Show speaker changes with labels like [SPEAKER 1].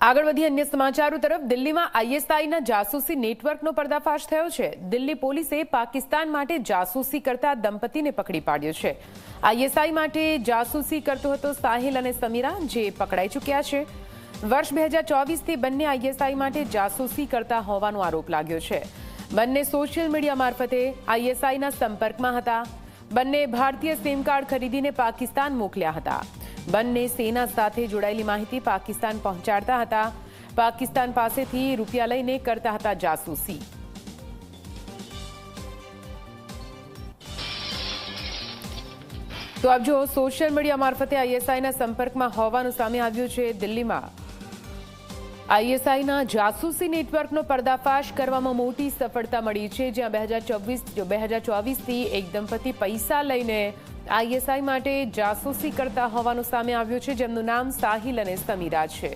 [SPEAKER 1] આગળ વધી અન્ય સમાચારો તરફ દિલ્હીમાં આઈએસઆઈના જાસૂસી નેટવર્કનો પર્દાફાશ થયો છે। દિલ્હી પોલીસે પાકિસ્તાન માટે જાસૂસી કરતા દંપતીને પકડી પાડ્યો છે। આઈએસઆઈ માટે જાસૂસી કરતો હતો સાહિલ અને સમીરા, જે પકડાઈ ચૂક્યા છે। વર્ષ 2024થી બંને આઈએસઆઈ માટે જાસૂસી કરતા હોવાનો આરોપ લાગ્યો છે। બંને સોશિયલ મીડિયા મારફતે આઈએસઆઈના સંપર્કમાં હતા। બંને ભારતીય સિમ કાર્ડ ખરીદીને પાકિસ્તાન મોકલ્યા હતા। બંને સેના સાથે જોડાયેલી માહિતી પાકિસ્તાન પહોંચાડતા હતા। પાકિસ્તાન પાસેથી રૂપિયા લઈને કરતા હતા જાસૂસી। તો આપ જો સોશિયલ મીડિયા મારફતે આઈએસઆઈના સંપર્કમાં હોવાનું સામે આવ્યું છે। દિલ્હીમાં આઈએસઆઈના જાસૂસી નેટવર્કનો પર્દાફાશ કરવામાં મોટી સફળતા મળી છે, જ્યાં 2024થી એક દંપતી પૈસા લઈને આઈએસઆઈ માટે જાસૂસી કરતા હોવાનું સામે આવ્યું છે, જેમનું નામ સાહિલ અને સમીરા છે।